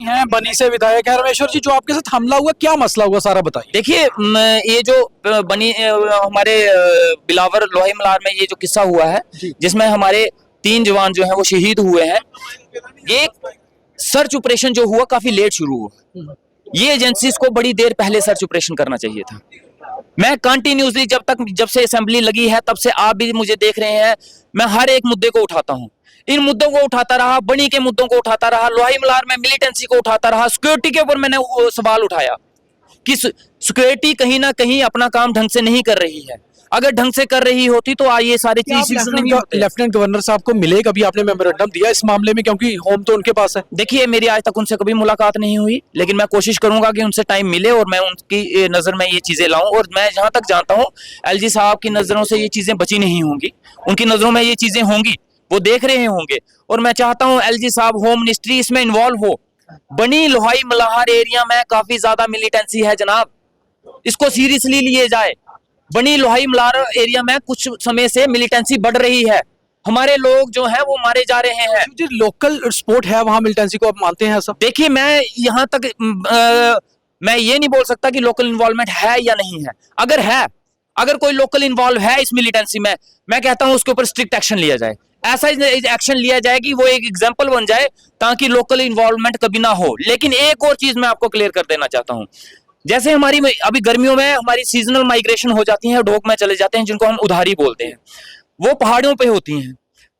हैं बनी से विधायक है रमेश्वर जी, जो आपके साथ हमला हुआ क्या मसला हुआ सारा बताइए। देखिए ये जो बनी हमारे बिलावर लोहे मलार में ये जो किस्सा हुआ है जिसमें हमारे 3 जवान जो हैं वो शहीद हुए हैं, ये सर्च ऑपरेशन जो हुआ काफी लेट शुरू हुआ। ये एजेंसीज को बड़ी देर पहले सर्च ऑपरेशन करना चाहिए था। मैं कंटिन्यूसली जब से असेंबली लगी है तब से आप भी मुझे देख रहे हैं, मैं हर एक मुद्दे को उठाता हूं। इन मुद्दों को उठाता रहा, बनी के मुद्दों को उठाता रहा, लोहाई मलार में मिलिटेंसी को उठाता रहा, सिक्योरिटी के ऊपर मैंने सवाल उठाया कि सिक्योरिटी कहीं ना कहीं अपना काम ढंग से नहीं कर रही है। अगर ढंग से कर रही होती तो ये सारी चीजें नहीं होती। लेफ्टिनेंट गवर्नर साहब को मिले कभी आपने मेमोरेंडम दिया इस मामले में, क्योंकि होम तो उनके पास है। देखिए मेरी आज तक उनसे कभी मुलाकात नहीं हुई, लेकिन मैं कोशिश करूंगा कि उनसे टाइम मिले और मैं उनकी नजर में ये चीजें लाऊं। और मैं जहां तक जानता हूं एलजी साहब की नजरों से ये चीजें बची नहीं होंगी, उनकी नजरों में ये चीजें होंगी, वो देख रहे होंगे। और मैं चाहता हूं एलजी साहब, होम मिनिस्ट्री इसमें इन्वॉल्व हो। बनी लोहाई मलाहर एरिया में काफी ज्यादा मिलिटेंसी है जनाब, इसको सीरियसली लिए जाए। बनी लोहाई मलाहर एरिया में कुछ समय से मिलिटेंसी बढ़ रही है, हमारे लोग जो हैं वो मारे जा रहे हैं। जो लोकल स्पोर्ट है वहां मिलिटेंसी को आप मानते हैं सब? देखिए मैं यहाँ तक मैं ये नहीं बोल सकता कि लोकल इन्वॉल्वमेंट है या नहीं है। अगर कोई लोकल इन्वॉल्व है इस मिलिटेंसी में, मैं कहता हूं उसके ऊपर स्ट्रिक्ट एक्शन लिया जाए। ऐसा एक्शन लिया जाए कि वो एक एग्जांपल बन जाए, ताकि लोकल इन्वॉल्वमेंट कभी ना हो। लेकिन एक और चीज मैं आपको क्लियर कर देना चाहता हूं, जैसे हमारी अभी गर्मियों में हमारी सीजनल माइग्रेशन हो जाती है, ढोक में चले जाते हैं, जिनको हम उधारी बोलते हैं, वो पहाड़ियों पे होती हैं।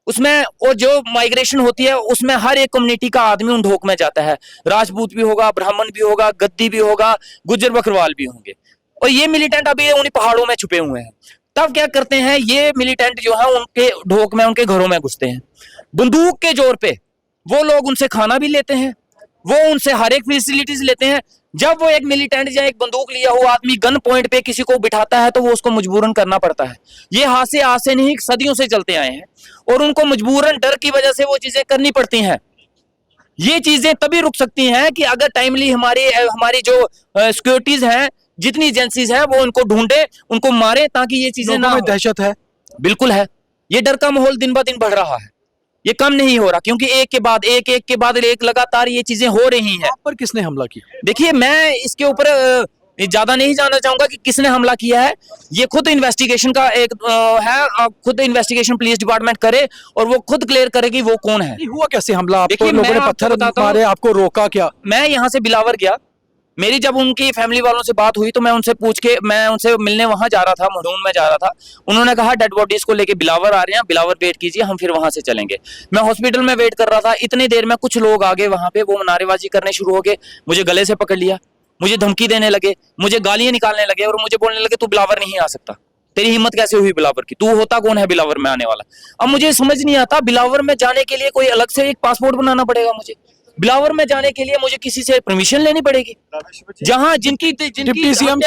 उसमें और जो माइग्रेशन होती है उसमें हर एक कम्युनिटी का आदमी उन ढोक में जाता है। राजपूत भी होगा, ब्राह्मण भी होगा, गद्दी भी होगा, गुज्जर बकरवाल भी होंगे। और ये मिलिटेंट अभी उन्हीं पहाड़ों में छुपे हुए हैं। तब क्या करते हैं ये मिलिटेंट जो है, उनके ढोक में, उनके घरों में घुसते हैं, बंदूक के जोर पे वो लोग उनसे खाना भी लेते हैं, वो उनसे हर एक फैसिलिटीज लेते हैं। जब वो एक मिलिटेंट या एक बंदूक लिया हुआ आदमी गन पॉइंट पे किसी को बिठाता है तो वो उसको मजबूरन करना पड़ता है। ये हाथ से नहीं, सदियों से चलते आए हैं, और उनको मजबूरन डर की वजह से वो चीजें करनी पड़ती हैं। ये चीजें तभी रुक सकती हैं कि अगर टाइमली हमारी जो सिक्योरिटीज हैं, जितनी एजेंसीज हैं, वो उनको ढूंढे, उनको मारे, ताकि ये चीजें ना हो। दहशत है, बिल्कुल है। ये डर का माहौल दिन ब दिन बढ़ रहा है, ये कम नहीं हो रहा, क्योंकि एक के बाद एक लगातार ये चीजें हो रही हैं। आप पर किसने हमला किया? देखिए मैं इसके ऊपर ज्यादा नहीं जानना चाहूंगा कि किसने हमला किया है। ये खुद इन्वेस्टिगेशन का एक है, खुद इन्वेस्टिगेशन पुलिस डिपार्टमेंट करे और वो खुद क्लियर करे कि वो कौन है। हुआ कैसे हमला? आपको लोगों ने पत्थर मारे, आपको रोका क्या? मैं यहाँ से बिलावर गया, मेरी जब उनकी फैमिली वालों से बात हुई तो मैं उनसे पूछ के मैं उनसे मिलने वहां जा रहा था, मरहून में जा रहा था। उन्होंने कहा डेड बॉडीज को लेके बिलावर आ रहे हैं, बिलावर वेट कीजिए, हम फिर वहां से चलेंगे। मैं हॉस्पिटल में वेट कर रहा था, इतनी देर में कुछ लोग आगे वहां पे, वो नारेबाजी करने शुरू हो गए, मुझे गले से पकड़ लिया, मुझे धमकी देने लगे, मुझे गालियां निकालने लगे और मुझे बोलने लगे तू बिलावर नहीं आ सकता, तेरी हिम्मत कैसे हुई बिलावर की, तू होता कौन है बिलावर में आने वाला। अब मुझे समझ नहीं आता, बिलावर में जाने के लिए कोई अलग से एक पासपोर्ट बनाना पड़ेगा मुझे? बिलावर में जाने के लिए मुझे किसी से परमिशन लेनी पड़ेगी? जहां जिनकी डिप्टी सीएम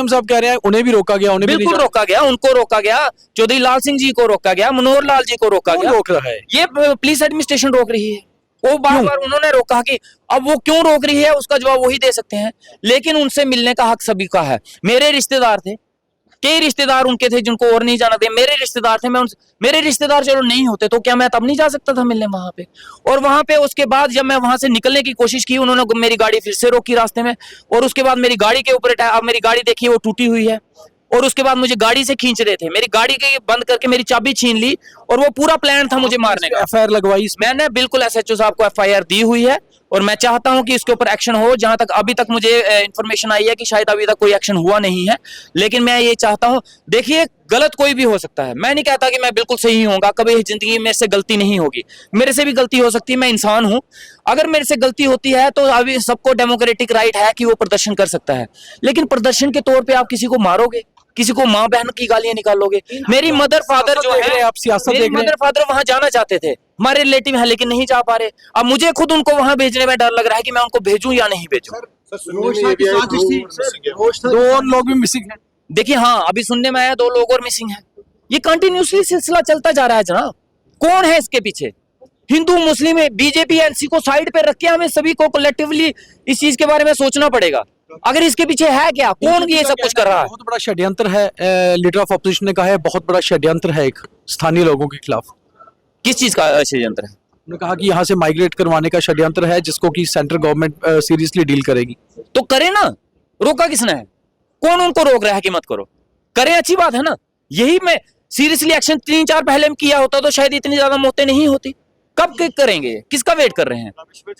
साहब कह रहे हैं उन्हें भी रोका गया, उन्हें बिल्कुल रोका गया, उनको रोका गया, चौधरी लाल सिंह जी को रोका गया, मनोहर लाल जी को रोका गया। रोक रहा है ये पुलिस एडमिनिस्ट्रेशन रोक रही है। वो बार बार उन्होंने रोका कि अब वो क्यों रोक रही है उसका जवाब वही दे सकते हैं, लेकिन उनसे मिलने का हक सभी का है। मेरे रिश्तेदार थे, कई रिश्तेदार उनके थे जिनको और नहीं जाना थे, मेरे रिश्तेदार थे, मेरे रिश्तेदार चलो नहीं होते तो क्या मैं तब नहीं जा सकता था मिलने वहां पे? और वहां पे उसके बाद जब मैं वहां से निकलने की कोशिश की, उन्होंने मेरी गाड़ी फिर से रोकी रास्ते में, और उसके बाद मेरी गाड़ी के ऊपर, अब मेरी गाड़ी देखिए वो टूटी हुई है, और उसके बाद मुझे गाड़ी से खींच रहे थे, मेरी गाड़ी के बंद करके मेरी चाबी छीन ली, और वो पूरा प्लान था मुझे मारने का। एफआईआर लगवाई? मैंने बिल्कुल एसएचओ साहब को एफआईआर दी हुई है, और मैं चाहता हूं कि इसके ऊपर एक्शन हो। जहां तक अभी तक मुझे इंफॉर्मेशन आई है कि शायद अभी तक कोई एक्शन हुआ नहीं है, लेकिन मैं ये चाहता हूं, देखिए गलत कोई भी हो सकता है, मैं नहीं कहता कि मैं बिल्कुल सही होऊंगा, कभी जिंदगी में से गलती नहीं होगी, मेरे से भी गलती हो सकती है, मैं इंसान हूं। अगर मेरे से गलती होती है तो अभी सबको डेमोक्रेटिक राइट है कि वो प्रदर्शन कर सकता है, लेकिन प्रदर्शन के तौर पर आप किसी को मारोगे, किसी को माँ बहन की गालियां निकालोगे? मेरी मदर फादर जो है, आप सियासत देख रहे हैं, मदर फादर वहां जाना चाहते थे, हमारे रिलेटिव है, लेकिन नहीं जा पा रहे। अब मुझे खुद उनको वहां भेजने में डर लग रहा है कि मैं उनको भेजूं या नहीं भेजूं। 2 लोग भी मिसिंग है। देखिए हाँ, अभी सुनने में आया 2 लोग और मिसिंग है। ये कंटिन्यूसली सिलसिला चलता जा रहा है जनाब। कौन है इसके पीछे? हिंदू मुस्लिम, बीजेपी एनसी को साइड पे रख के हमें सभी को कलेक्टिवली इस चीज के बारे में सोचना पड़ेगा। अगर इसके पीछे है क्या, कौन ये सब कुछ कर रहा है? बहुत बड़ा षड्यंत्र है, लीडर ऑफ अपोजिशन ने कहा है बहुत बड़ा षड्यंत्र है एक स्थानीय लोगों के खिलाफ। किस चीज का षड्यंत्र है? उन्होंने कहा कि यहाँ से माइग्रेट करवाने का षड्यंत्र है जिसको कि सेंट्रल गवर्नमेंट सीरियसली डील करेगी। तो करे ना, रोका किसने है? कौन उनको रोक रहा है कि मत करो? करें, अच्छी बात है ना। यही मैं सीरियसली एक्शन 3-4 पहले में किया होता तो शायद इतनी ज्यादा मौतें नहीं होती। कब करेंगे? किसका वेट कर रहे हैं?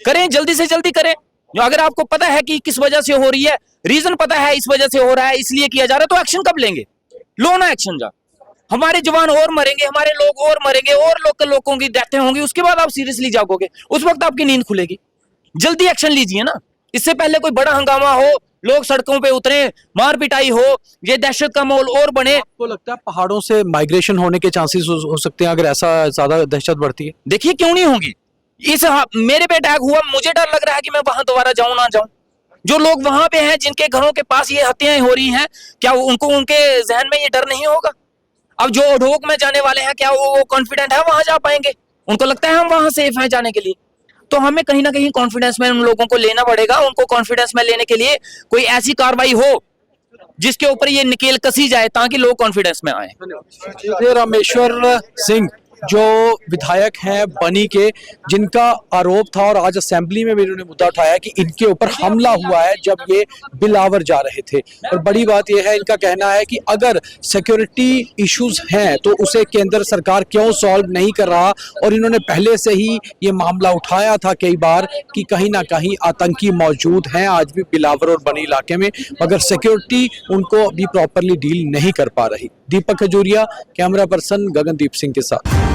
करें, जल्दी से जल्दी करें। अगर आपको पता है कि किस वजह से हो रही है, रीजन पता है इस वजह से हो रहा है, इसलिए किया जा रहा है, तो एक्शन कब लेंगे? लो ना एक्शन। जा, हमारे जवान और मरेंगे, हमारे लोग और मरेंगे, और लोगों की डेथें होंगी, उसके बाद आप सीरियसली जागोगे, उस वक्त आपकी नींद खुलेगी। जल्दी एक्शन लीजिए ना, इससे पहले कोई बड़ा हंगामा हो, लोग सड़कों पे उतरे, मार पिटाई हो, ये दहशत का माहौल और बने। आपको लगता है पहाड़ों से माइग्रेशन होने के चांसेस हो सकते हैं अगर ऐसा ज्यादा दहशत बढ़ती है? देखिए, क्यों नहीं होंगी। मेरे पे अटैक हुआ, मुझे डर लग रहा है कि मैं वहां दोबारा जाऊं ना जाऊं। जो लोग वहां पे हैं, जिनके घरों के पास ये हत्याएं हो रही हैं, क्या उनको, उनके जहन में ये डर नहीं होगा? अब जो ओढोक में जाने वाले हैं, क्या वो कॉन्फिडेंट है वहां जा पाएंगे? उनको लगता है हम वहां सेफ हैं जाने के लिए। तो हमें कहीं ना कहीं कॉन्फिडेंस में उन लोगों को लेना पड़ेगा। उनको कॉन्फिडेंस में लेने के लिए कोई ऐसी कार्रवाई हो जिसके ऊपर ये निकेल कसी जाए, ताकि लोग कॉन्फिडेंस में आए। ये रामेश्वर सिंह जो विधायक हैं बनी के, जिनका आरोप था और आज असेंबली में भी इन्होंने मुद्दा उठाया कि इनके ऊपर हमला हुआ है जब ये बिलावर जा रहे थे। और बड़ी बात यह है, इनका कहना है कि अगर सिक्योरिटी इश्यूज हैं तो उसे केंद्र सरकार क्यों सॉल्व नहीं कर रहा। और इन्होंने पहले से ही ये मामला उठाया था कई बार कि कहीं ना कहीं आतंकी मौजूद हैं आज भी बिलावर और बनी इलाके में, मगर सिक्योरिटी उनको अभी प्रॉपरली डील नहीं कर पा रही। दीपक खजूरिया, कैमरा पर्सन गगनदीप सिंह के साथ।